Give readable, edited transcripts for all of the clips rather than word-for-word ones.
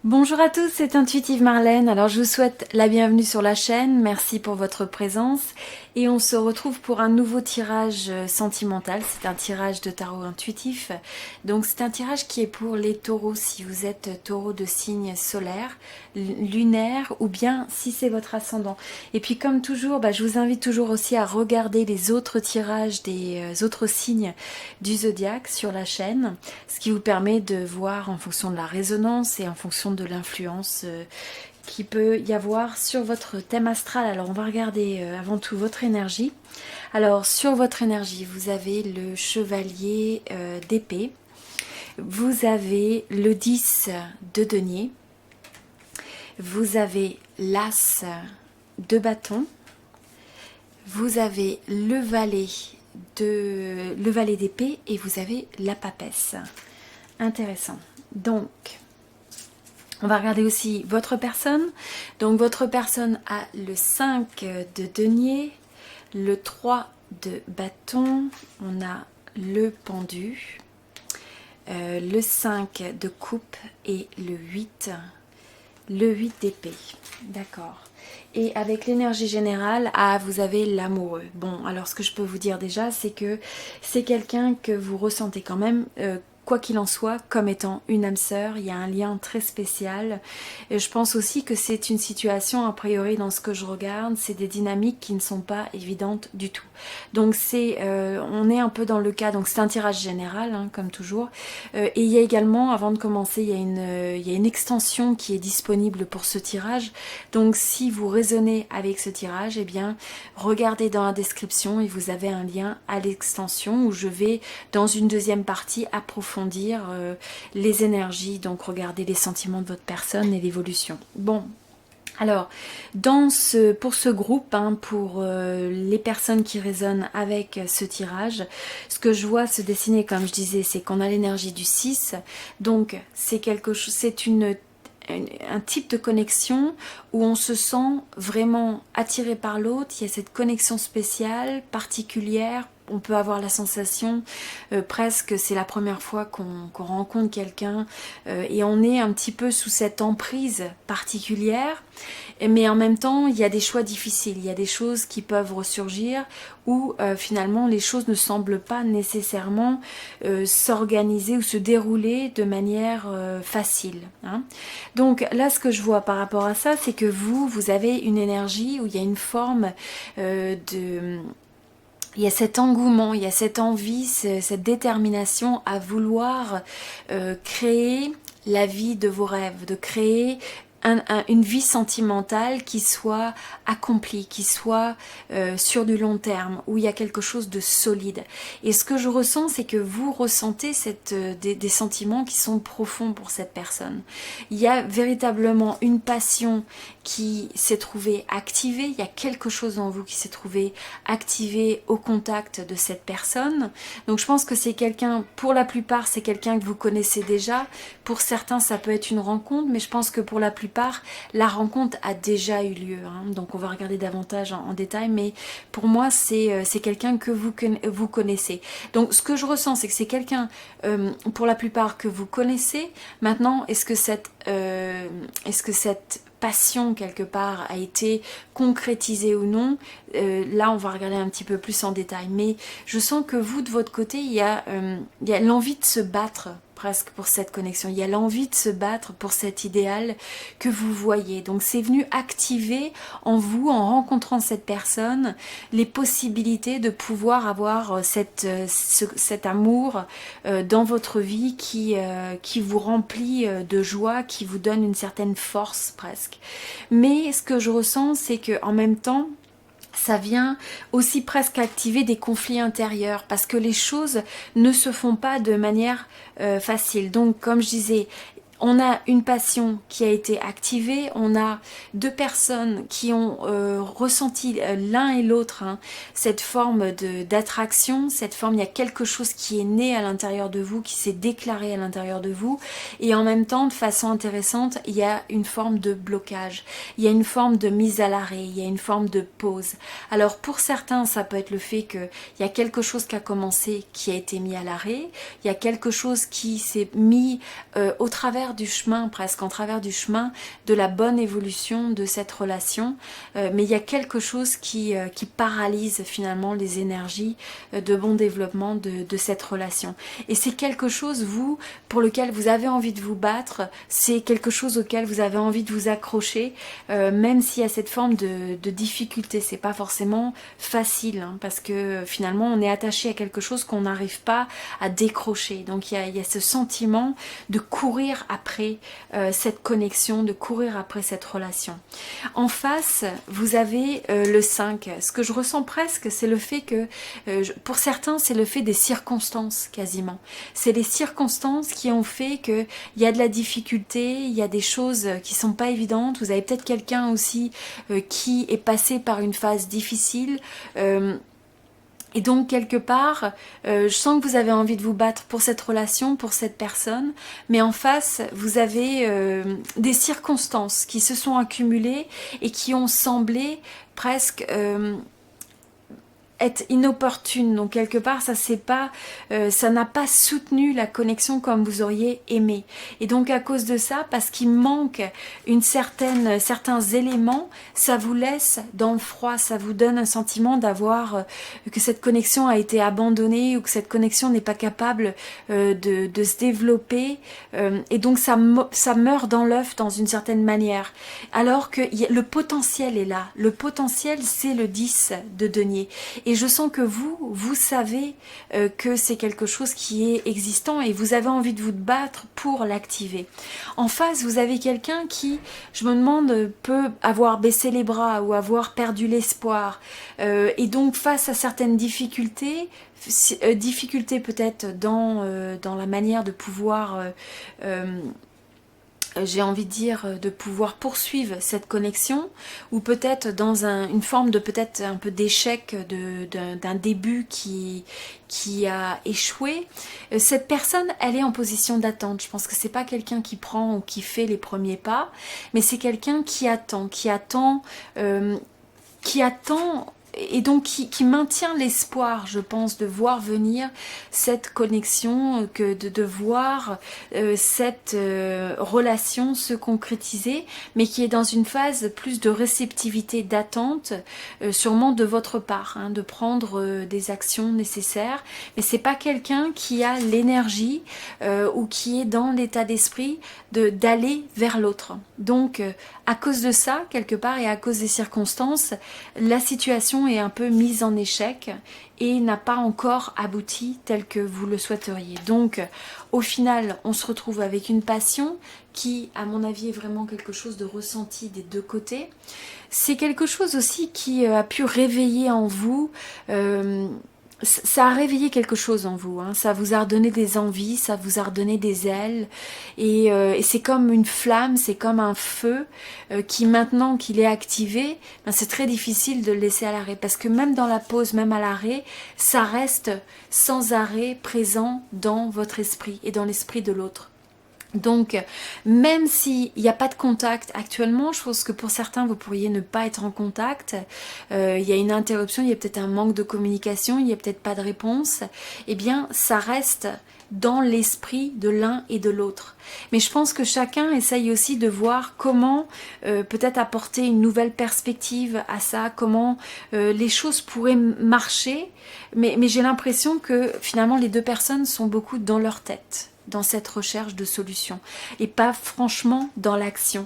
Bonjour à tous, c'est Intuitive Marlène. Alors je vous souhaite la bienvenue sur la chaîne, merci pour votre présence et on se retrouve pour un nouveau tirage sentimental. C'est un tirage de tarot intuitif, donc c'est un tirage qui est pour les taureaux si vous êtes taureau de signe solaire, lunaire ou bien si c'est votre ascendant. Et puis comme toujours, je vous invite toujours aussi à regarder les autres tirages des autres signes du zodiaque sur la chaîne, ce qui vous permet de voir en fonction de la résonance et en fonction de l'influence qui peut y avoir sur votre thème astral. Alors on va regarder avant tout votre énergie. Alors sur votre énergie, vous avez le chevalier d'épée, vous avez le 10 de denier, vous avez l'as de bâton, vous avez le valet d'épée et vous avez la papesse. Intéressant. Donc, on va regarder aussi votre personne. Donc, votre personne a le 5 de denier, le 3 de bâton, on a le pendu, le 5 de coupe et le 8 d'épée. D'accord. Et avec l'énergie générale, vous avez l'amoureux. Bon, alors ce que je peux vous dire déjà, c'est que c'est quelqu'un que vous ressentez quand même, quoi qu'il en soit, comme étant une âme sœur. Il y a un lien très spécial. Et je pense aussi que c'est une situation, a priori dans ce que je regarde, c'est des dynamiques qui ne sont pas évidentes du tout. Donc on est un peu dans le cas, donc c'est un tirage général, hein, comme toujours. Et il y a également, avant de commencer, il y a une extension qui est disponible pour ce tirage. Donc si vous résonnez avec ce tirage, eh bien regardez dans la description et vous avez un lien à l'extension où je vais dans une deuxième partie approfondir les énergies, donc regardez les sentiments de votre personne et l'évolution. Bon. Alors, pour ce groupe, hein, pour les personnes qui résonnent avec ce tirage, ce que je vois se dessiner, comme je disais, c'est qu'on a l'énergie du 6. Donc, c'est quelque chose, c'est un type de connexion où on se sent vraiment attiré par l'autre. Il y a cette connexion spéciale, particulière. On peut avoir la sensation presque c'est la première fois qu'on rencontre quelqu'un et on est un petit peu sous cette emprise particulière, mais en même temps il y a des choix difficiles, il y a des choses qui peuvent ressurgir où finalement les choses ne semblent pas nécessairement s'organiser ou se dérouler de manière facile, hein. Donc là ce que je vois par rapport à ça, c'est que vous avez une énergie où il y a une forme il y a cet engouement, il y a cette envie, cette détermination à vouloir créer la vie de vos rêves, de créer une vie sentimentale qui soit accomplie, qui soit sur du long terme, où il y a quelque chose de solide. Et ce que je ressens, c'est que vous ressentez des sentiments qui sont profonds pour cette personne. Il y a véritablement une passion qui s'est trouvée activée, il y a quelque chose en vous qui s'est trouvé activé au contact de cette personne. Donc je pense que c'est quelqu'un, pour la plupart c'est quelqu'un que vous connaissez déjà, pour certains ça peut être une rencontre, mais je pense que pour la plupart la rencontre a déjà eu lieu, hein. Donc on va regarder davantage en détail, mais pour moi c'est quelqu'un que vous connaissez. Donc ce que je ressens, c'est que c'est quelqu'un pour la plupart que vous connaissez. Maintenant, est-ce que cette passion quelque part a été concrétisée ou non, là on va regarder un petit peu plus en détail, mais je sens que vous de votre côté il y a l'envie de se battre presque pour cette connexion, il y a l'envie de se battre pour cet idéal que vous voyez. Donc c'est venu activer en vous, en rencontrant cette personne, les possibilités de pouvoir avoir cet amour dans votre vie qui vous remplit de joie, qui vous donne une certaine force presque. Mais ce que je ressens, c'est que en même temps, ça vient aussi presque activer des conflits intérieurs parce que les choses ne se font pas de manière facile. Donc comme je disais, on a une passion qui a été activée, on a deux personnes qui ont ressenti l'un et l'autre cette forme d'attraction, cette forme, il y a quelque chose qui est né à l'intérieur de vous, qui s'est déclaré à l'intérieur de vous, et en même temps, de façon intéressante, il y a une forme de blocage, il y a une forme de mise à l'arrêt, il y a une forme de pause. Alors pour certains, ça peut être le fait qu'il y a quelque chose qui a commencé, qui a été mis à l'arrêt, il y a quelque chose qui s'est mis au travers du chemin, presque en travers du chemin de la bonne évolution de cette relation, mais il y a quelque chose qui paralyse finalement les énergies de bon développement de cette relation. Et c'est quelque chose, vous, pour lequel vous avez envie de vous battre, c'est quelque chose auquel vous avez envie de vous accrocher, même s'il y a cette forme de difficulté. C'est pas forcément facile, parce que finalement on est attaché à quelque chose qu'on n'arrive pas à décrocher. Donc il y a ce sentiment de courir après cette connexion, de courir après cette relation. En face, vous avez le 5. Ce que je ressens presque, c'est le fait que, pour certains, c'est le fait des circonstances quasiment. C'est les circonstances qui ont fait qu'il y a de la difficulté, il y a des choses qui sont pas évidentes. Vous avez peut-être quelqu'un aussi qui est passé par une phase difficile. Et donc quelque part, je sens que vous avez envie de vous battre pour cette relation, pour cette personne, mais en face, vous avez des circonstances qui se sont accumulées et qui ont semblé presque être inopportune. Donc quelque part, ça n'a pas soutenu la connexion comme vous auriez aimé. Et donc à cause de ça, parce qu'il manque certains éléments, ça vous laisse dans le froid, ça vous donne un sentiment d'avoir que cette connexion a été abandonnée ou que cette connexion n'est pas capable de se développer. Et donc ça meurt dans l'œuf dans une certaine manière. Alors que le potentiel est là. Le potentiel, c'est le 10 de denier. Et je sens que vous savez que c'est quelque chose qui est existant et vous avez envie de vous battre pour l'activer. En face, vous avez quelqu'un qui, je me demande, peut avoir baissé les bras ou avoir perdu l'espoir. Et donc, face à certaines difficultés peut-être dans la manière de pouvoir... j'ai envie de dire, de pouvoir poursuivre cette connexion, ou peut-être dans une forme de peut-être un peu d'échec d'un début qui a échoué. Cette personne, elle est en position d'attente. Je pense que c'est pas quelqu'un qui prend ou qui fait les premiers pas, mais c'est quelqu'un qui attend, et donc qui maintient l'espoir, je pense, de voir venir cette connexion, de voir cette relation se concrétiser, mais qui est dans une phase plus de réceptivité, d'attente, sûrement de votre part, de prendre des actions nécessaires. Mais c'est pas quelqu'un qui a l'énergie ou qui est dans l'état d'esprit d'aller vers l'autre. Donc, à cause de ça, quelque part, et à cause des circonstances, la situation est un peu mise en échec et n'a pas encore abouti tel que vous le souhaiteriez. Donc, au final, on se retrouve avec une passion qui, à mon avis, est vraiment quelque chose de ressenti des deux côtés. C'est quelque chose aussi qui a pu réveiller en vous... ça a réveillé quelque chose en vous, ça vous a redonné des envies, ça vous a redonné des ailes, et c'est comme une flamme, c'est comme un feu qui, maintenant qu'il est activé, c'est très difficile de le laisser à l'arrêt, parce que même dans la pause, même à l'arrêt, ça reste sans arrêt présent dans votre esprit et dans l'esprit de l'autre. Donc, même s'il n'y a pas de contact actuellement, je pense que pour certains, vous pourriez ne pas être en contact. Il y a une interruption, il y a peut-être un manque de communication, il n'y a peut-être pas de réponse. Eh bien, ça reste dans l'esprit de l'un et de l'autre. Mais je pense que chacun essaye aussi de voir comment peut-être apporter une nouvelle perspective à ça, comment les choses pourraient marcher. Mais j'ai l'impression que finalement, les deux personnes sont beaucoup dans leur tête, dans cette recherche de solutions, et pas franchement dans l'action.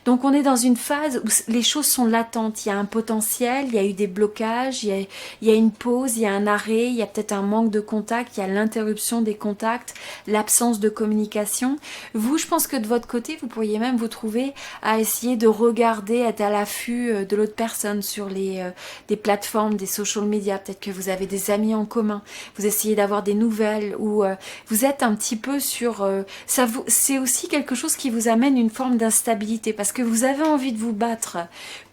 Donc on est dans une phase où les choses sont latentes, il y a un potentiel, il y a eu des blocages, il y a une pause, il y a un arrêt, il y a peut-être un manque de contact, il y a l'interruption des contacts, l'absence de communication. Vous, je pense que de votre côté, vous pourriez même vous trouver à essayer de regarder, être à l'affût de l'autre personne sur des plateformes, des social media. Peut-être que vous avez des amis en commun, vous essayez d'avoir des nouvelles, ou vous êtes un petit peu sur... c'est aussi quelque chose qui vous amène une forme d'instabilité, parce que vous avez envie de vous battre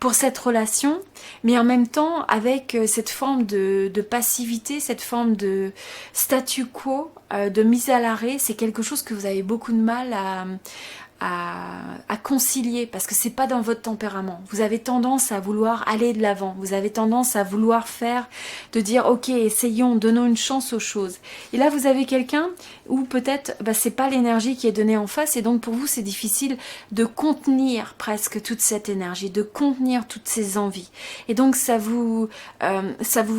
pour cette relation, mais en même temps avec cette forme de passivité, cette forme de statu quo, de mise à l'arrêt. C'est quelque chose que vous avez beaucoup de mal à concilier, parce que c'est pas dans votre tempérament. Vous avez tendance à vouloir aller de l'avant, vous avez tendance à vouloir de dire ok, essayons, donnons une chance aux choses. Et là vous avez quelqu'un où peut-être c'est pas l'énergie qui est donnée en face, et donc pour vous c'est difficile de contenir presque toute cette énergie, de contenir toutes ces envies. Et donc ça vous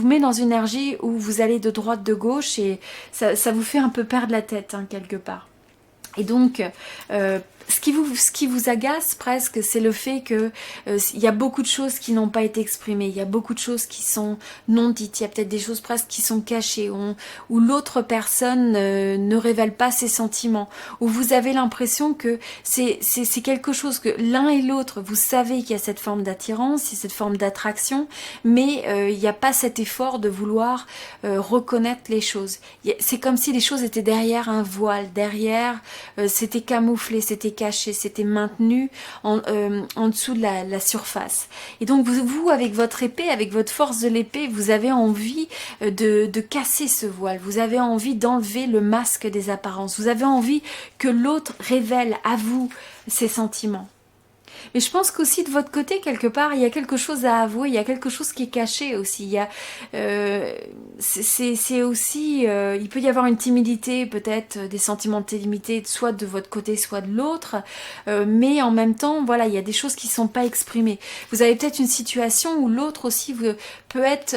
met dans une énergie où vous allez de droite, de gauche, et ça vous fait un peu perdre la tête quelque part. Et donc, ce qui vous agace presque, c'est le fait que il y a beaucoup de choses qui n'ont pas été exprimées, il y a beaucoup de choses qui sont non dites, il y a peut-être des choses presque qui sont cachées, où l'autre personne ne révèle pas ses sentiments, où vous avez l'impression que c'est quelque chose que l'un et l'autre, vous savez qu'il y a cette forme d'attirance, il y a cette forme d'attraction, mais il n'y a pas cet effort de vouloir reconnaître les choses. C'est comme si les choses étaient derrière un voile, derrière... c'était camouflé, c'était caché, c'était maintenu en dessous de la surface. Et donc vous, avec votre épée, avec votre force de l'épée, vous avez envie de casser ce voile, vous avez envie d'enlever le masque des apparences, vous avez envie que l'autre révèle à vous ses sentiments. Mais je pense qu'aussi de votre côté, quelque part, il y a quelque chose à avouer, il y a quelque chose qui est caché aussi. Il y a, c'est aussi, il peut y avoir une timidité, peut-être des sentiments de timidité, soit de votre côté, soit de l'autre. Mais en même temps, voilà, il y a des choses qui ne sont pas exprimées. Vous avez peut-être une situation où l'autre aussi peut être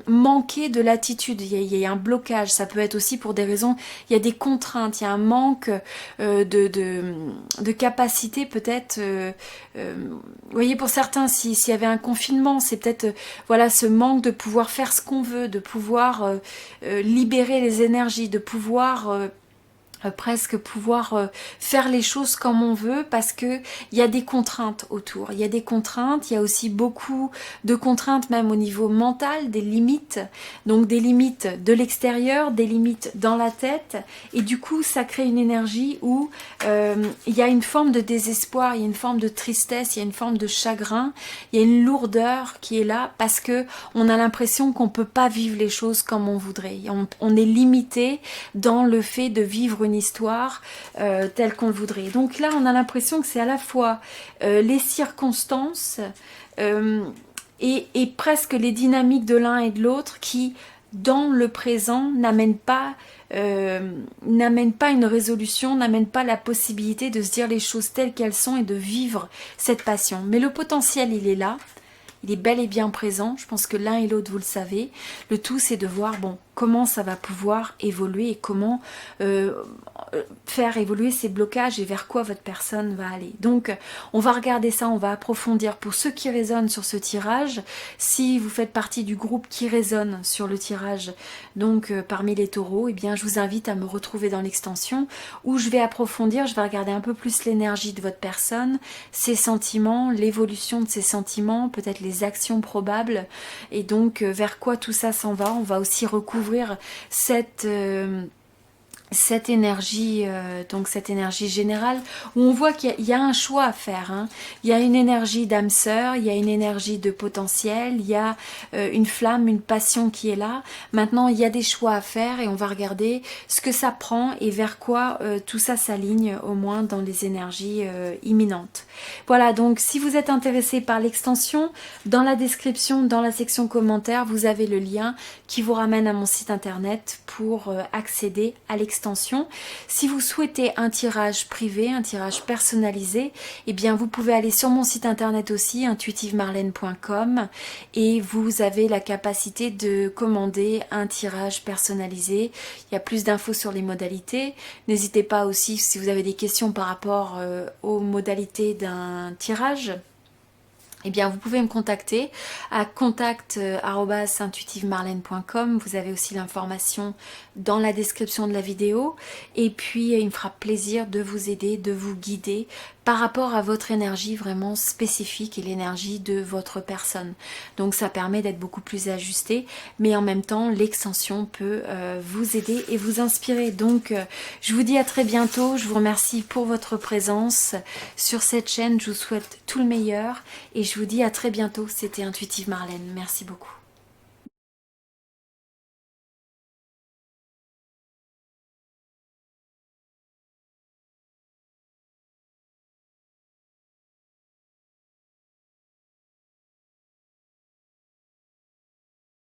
manqué de l'attitude. Il y a un blocage. Ça peut être aussi pour des raisons, il y a des contraintes, il y a un manque de capacité peut-être. Vous voyez, pour certains, s'il y avait un confinement, c'est peut-être voilà, ce manque de pouvoir faire ce qu'on veut, de pouvoir libérer les énergies, de pouvoir presque pouvoir faire les choses comme on veut, parce que il y a des contraintes autour, il y a des contraintes, il y a aussi beaucoup de contraintes même au niveau mental, des limites, donc des limites de l'extérieur, des limites dans la tête, et du coup ça crée une énergie où il y a une forme de désespoir, il y a une forme de tristesse, il y a une forme de chagrin, il y a une lourdeur qui est là, parce que on a l'impression qu'on peut pas vivre les choses comme on voudrait, on est limité dans le fait de vivre une histoire telle qu'on le voudrait. Donc là, on a l'impression que c'est à la fois les circonstances et presque les dynamiques de l'un et de l'autre qui, dans le présent, n'amènent pas une résolution, n'amènent pas la possibilité de se dire les choses telles qu'elles sont et de vivre cette passion. Mais le potentiel, il est là. Il est bel et bien présent. Je pense que l'un et l'autre, vous le savez. Le tout, c'est de voir, bon, comment ça va pouvoir évoluer et comment faire évoluer ces blocages et vers quoi votre personne va aller. Donc, on va regarder ça, on va approfondir. Pour ceux qui résonnent sur ce tirage, si vous faites partie du groupe qui résonne sur le tirage, donc parmi les taureaux, eh bien, je vous invite à me retrouver dans l'extension où je vais approfondir, je vais regarder un peu plus l'énergie de votre personne, ses sentiments, l'évolution de ses sentiments, peut-être les actions probables, et donc vers quoi tout ça s'en va. On va aussi recouvrir cette énergie, donc cette énergie générale, où on voit qu'il y a un choix à faire. Il y a une énergie d'âme sœur, il y a une énergie de potentiel, il y a une flamme, une passion qui est là. Maintenant, il y a des choix à faire et on va regarder ce que ça prend et vers quoi tout ça s'aligne, au moins dans les énergies imminentes. Voilà, donc si vous êtes intéressé par l'extension, dans la description, dans la section commentaires, vous avez le lien qui vous ramène à mon site internet pour accéder à l'extension. l'extension. Si vous souhaitez un tirage privé, un tirage personnalisé, eh bien vous pouvez aller sur mon site internet aussi, intuitivemarlène.com, et vous avez la capacité de commander un tirage personnalisé. Il y a plus d'infos sur les modalités. N'hésitez pas aussi, si vous avez des questions par rapport aux modalités d'un tirage, eh bien, vous pouvez me contacter à contact@intuitivemarlène.com. Vous avez aussi l'information dans la description de la vidéo. Et puis, il me fera plaisir de vous aider, de vous guider par rapport à votre énergie vraiment spécifique et l'énergie de votre personne. Donc, ça permet d'être beaucoup plus ajusté, mais en même temps, l'extension peut vous aider et vous inspirer. Donc, je vous dis à très bientôt. Je vous remercie pour votre présence sur cette chaîne. Je vous souhaite tout le meilleur et je vous dis à très bientôt. C'était Intuitive Marlène. Merci beaucoup.